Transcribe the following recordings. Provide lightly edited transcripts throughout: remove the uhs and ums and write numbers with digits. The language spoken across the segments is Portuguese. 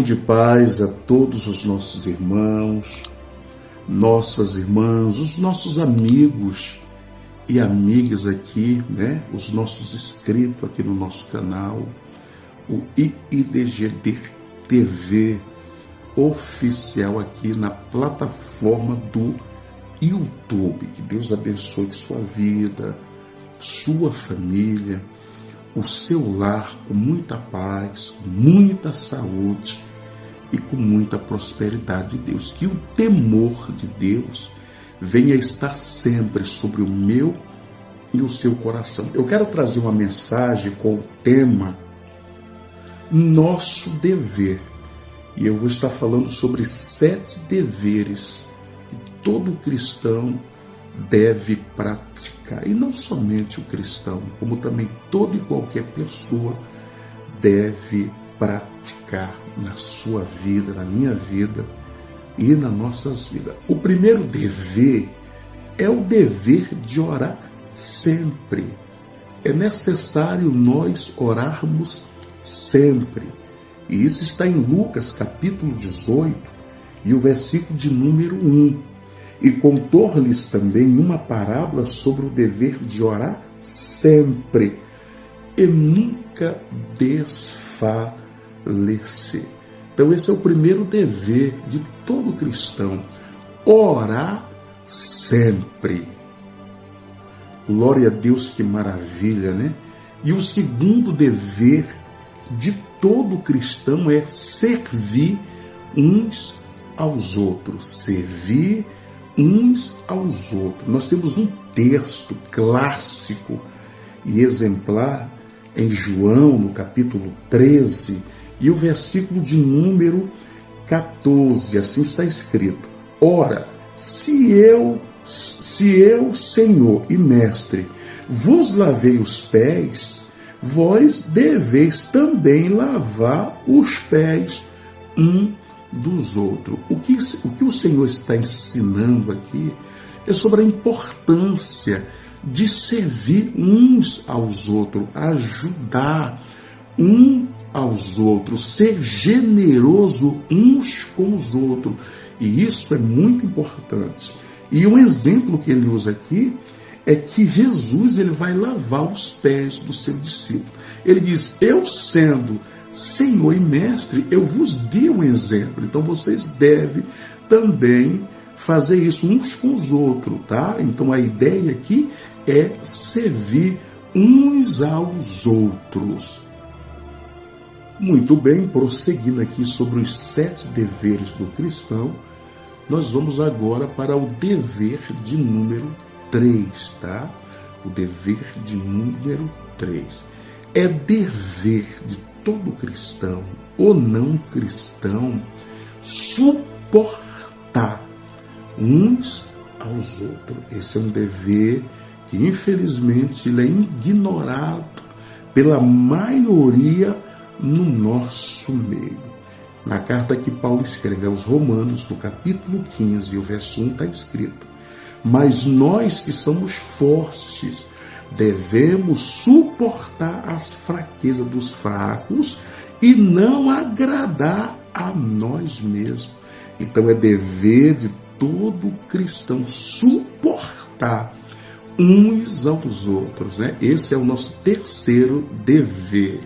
De paz a todos os nossos irmãos, nossas irmãs, os nossos amigos e amigas aqui, né? Os nossos inscritos aqui no nosso canal, o IIDGD TV oficial aqui na plataforma do YouTube. Que Deus abençoe sua vida, sua família, o seu lar com muita paz, muita saúde e com muita prosperidade de Deus. Que o temor de Deus venha estar sempre sobre o meu e o seu coração. Eu quero trazer uma mensagem com o tema Nosso Dever. E eu vou estar falando sobre 7 deveres que todo cristão deve praticar. E não somente o cristão, como também toda e qualquer pessoa deve praticar na sua vida, na minha vida e nas nossas vidas. O primeiro dever é o dever de orar sempre. É necessário nós orarmos sempre. E isso está em Lucas capítulo 18 e o versículo de número 1. E contou-lhes também uma parábola sobre o dever de orar sempre e nunca desfalecer. Então esse é o primeiro dever de todo cristão, orar sempre. Glória a Deus, que maravilha, né? E o segundo dever de todo cristão é servir uns aos outros, servir uns aos outros. Nós temos um texto clássico e exemplar em João, no capítulo 13, e o versículo de número 14, assim está escrito: Ora, se eu, Senhor e Mestre, vos lavei os pés, vós deveis também lavar os pés um dos outros. O que o Senhor está ensinando aqui é sobre a importância de servir uns aos outros, ajudar um aos outros, ser generoso uns com os outros. E isso é muito importante. E um exemplo que ele usa aqui é que Jesus ele vai lavar os pés do seu discípulo. Ele diz: eu sendo Senhor e Mestre, eu vos dei um exemplo. Então vocês devem também fazer isso uns com os outros, tá? Então a ideia aqui é servir uns aos outros. Muito bem, prosseguindo aqui sobre os 7 deveres do cristão, nós vamos agora para o dever de número 3, tá? O dever de número 3. É dever de todo cristão ou não cristão suportar uns aos outros. Esse é um dever que, infelizmente, ele é ignorado pela maioria no nosso meio. Na carta que Paulo escreve aos Romanos, no capítulo 15, o verso 1 está escrito: mas nós que somos fortes, devemos suportar as fraquezas dos fracos e não agradar a nós mesmos. Então é dever de todo cristão suportar uns aos outros, né? Esse é o nosso terceiro dever.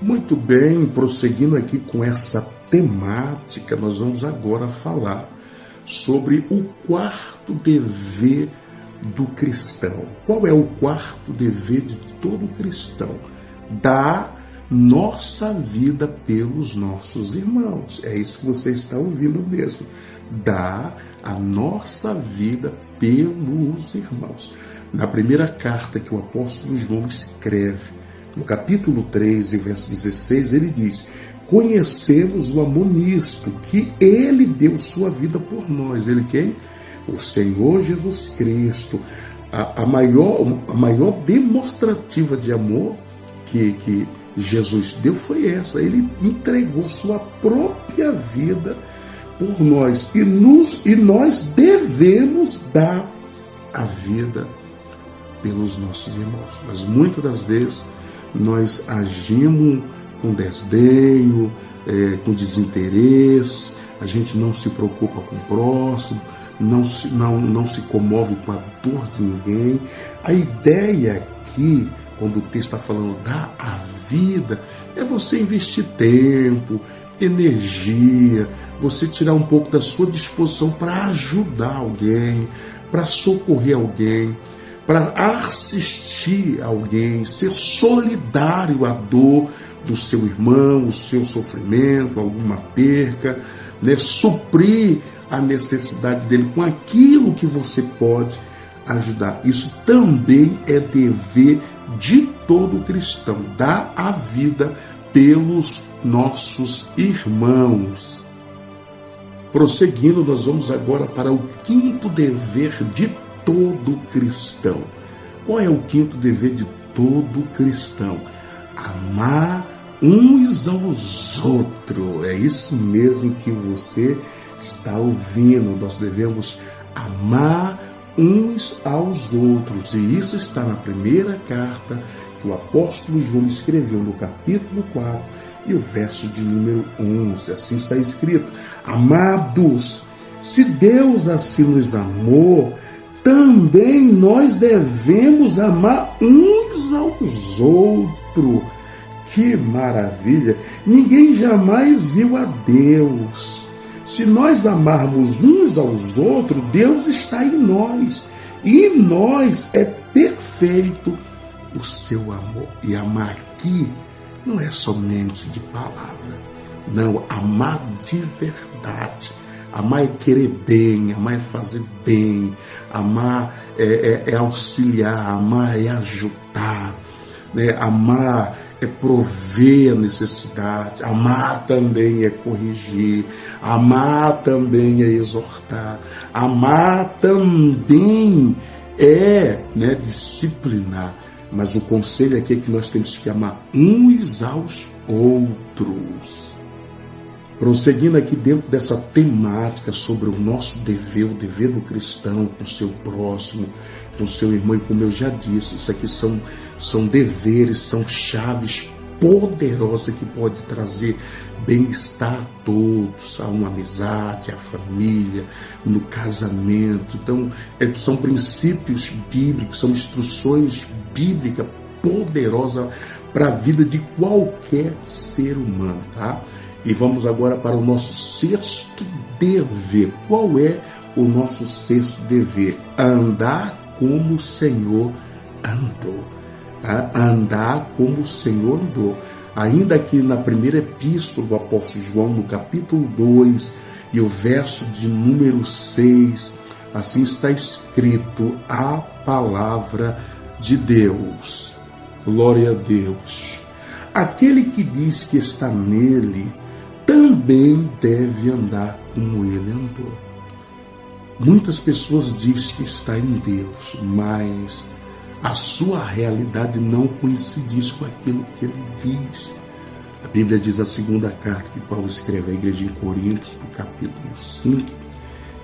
Muito bem, prosseguindo aqui com essa temática, nós vamos agora falar sobre o quarto dever do cristão. Qual é o quarto dever de todo cristão? Dar nossa vida pelos nossos irmãos. É isso que você está ouvindo mesmo. Dar a nossa vida pelos irmãos. Na primeira carta que o apóstolo João escreve, no capítulo 3, verso 16, ele diz: conhecemos o amor nisto, que ele deu sua vida por nós. Ele quem? O Senhor Jesus Cristo. A maior demonstrativa de amor que Jesus deu foi essa. Ele entregou sua própria vida por nós. E nós devemos dar a vida pelos nossos irmãos. Mas muitas das vezes nós agimos com desdenho, com desinteresse, a gente não se preocupa com o próximo, não se comove com a dor de ninguém. A ideia aqui, quando o texto está falando dar a vida, é você investir tempo, energia, você tirar um pouco da sua disposição para ajudar alguém, para socorrer alguém, para assistir alguém, ser solidário à dor do seu irmão, o seu sofrimento, alguma perca, né? Suprir a necessidade dele com aquilo que você pode ajudar. Isso também é dever de todo cristão, dar a vida pelos nossos irmãos. Prosseguindo, nós vamos agora para o quinto dever de todo cristão. Qual é o quinto dever de todo cristão? Amar uns aos outros. É isso mesmo que você está ouvindo. Nós devemos amar uns aos outros. E isso está na primeira carta que o apóstolo João escreveu no capítulo 4 e o verso de número 11. Assim está escrito: Amados, se Deus assim nos amou, também nós devemos amar uns aos outros. Que maravilha! Ninguém jamais viu a Deus. Se nós amarmos uns aos outros, Deus está em nós. E em nós é perfeito o seu amor. E amar aqui não é somente de palavra. Não, amar de verdade. Amar é querer bem, amar é fazer bem, amar é auxiliar, amar é ajudar, né? Amar é prover a necessidade, amar também é corrigir, amar também é exortar, amar também é, né, disciplinar. Mas o conselho aqui é que nós temos que amar uns aos outros. Prosseguindo aqui dentro dessa temática sobre o nosso dever, o dever do cristão com o seu próximo, com o seu irmão, e como eu já disse, isso aqui são deveres, são chaves poderosas que pode trazer bem-estar a todos, a uma amizade, à família, no casamento. Então, são princípios bíblicos, são instruções bíblicas poderosas para a vida de qualquer ser humano, tá? E vamos agora para o nosso sexto dever. Qual é o nosso sexto dever? Andar como o Senhor andou. Tá? Andar como o Senhor andou. Ainda aqui na primeira epístola do apóstolo João, no capítulo 2, e o verso de número 6, assim está escrito a palavra de Deus. Glória a Deus. Aquele que diz que está nele, também deve andar como ele andou. Muitas pessoas dizem que está em Deus, mas a sua realidade não coincide com aquilo que ele diz. A Bíblia diz, a segunda carta que Paulo escreve à igreja em Coríntios, no capítulo 5,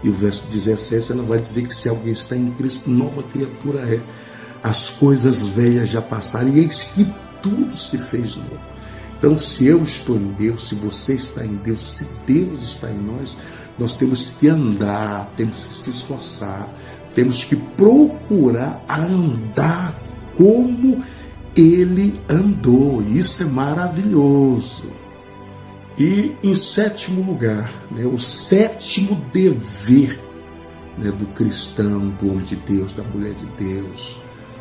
e o verso 17, ela vai dizer que se alguém está em Cristo, nova criatura é. As coisas velhas já passaram, e eis que tudo se fez novo. Então, se eu estou em Deus, se você está em Deus, se Deus está em nós, nós temos que andar, temos que se esforçar, temos que procurar andar como ele andou. Isso é maravilhoso. E, em sétimo lugar, né, o sétimo dever, né, do cristão, do homem de Deus, da mulher de Deus,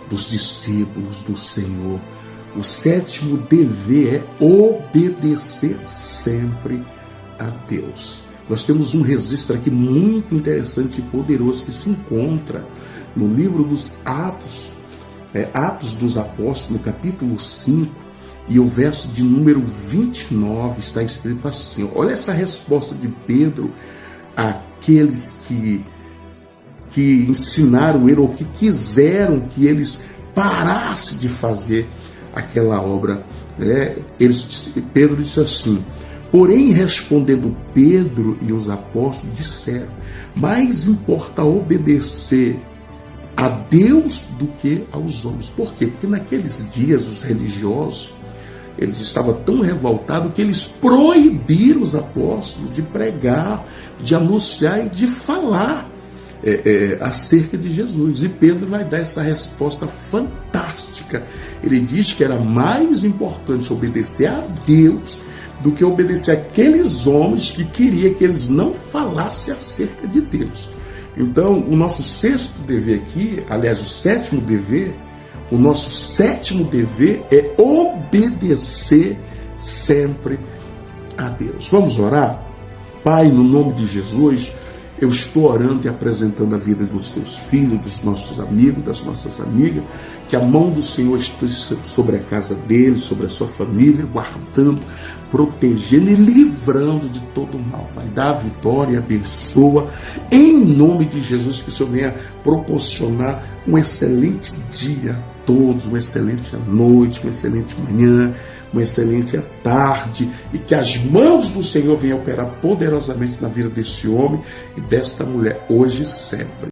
dos discípulos do Senhor, o sétimo dever é obedecer sempre a Deus. Nós temos um registro aqui muito interessante e poderoso que se encontra no livro dos Atos, Atos dos Apóstolos, no capítulo 5, e o verso de número 29 está escrito assim. Olha essa resposta de Pedro àqueles que ensinaram ele, ou que quiseram que eles parassem de fazer aquela obra. Pedro disse assim: porém, respondendo Pedro e os apóstolos, disseram: mais importa obedecer a Deus do que aos homens. Por quê? Porque naqueles dias os religiosos, eles estavam tão revoltados que eles proibiram os apóstolos de pregar, de anunciar e de falar acerca de Jesus. E Pedro vai dar essa resposta fantástica. Ele diz que era mais importante obedecer a Deus do que obedecer aqueles homens que queriam que eles não falassem acerca de Deus. Então, o nosso sexto dever aqui, aliás, o sétimo dever, o nosso sétimo dever é obedecer sempre a Deus. Vamos orar? Pai, no nome de Jesus, eu estou orando e apresentando a vida dos teus filhos, dos nossos amigos, das nossas amigas, que a mão do Senhor esteja sobre a casa deles, sobre a sua família, guardando, protegendo e livrando de todo o mal. Vai dar a vitória e abençoa, em nome de Jesus, que o Senhor venha proporcionar um excelente dia a todos, uma excelente noite, uma excelente manhã, uma excelente tarde, e que as mãos do Senhor venham operar poderosamente na vida desse homem e desta mulher, hoje e sempre.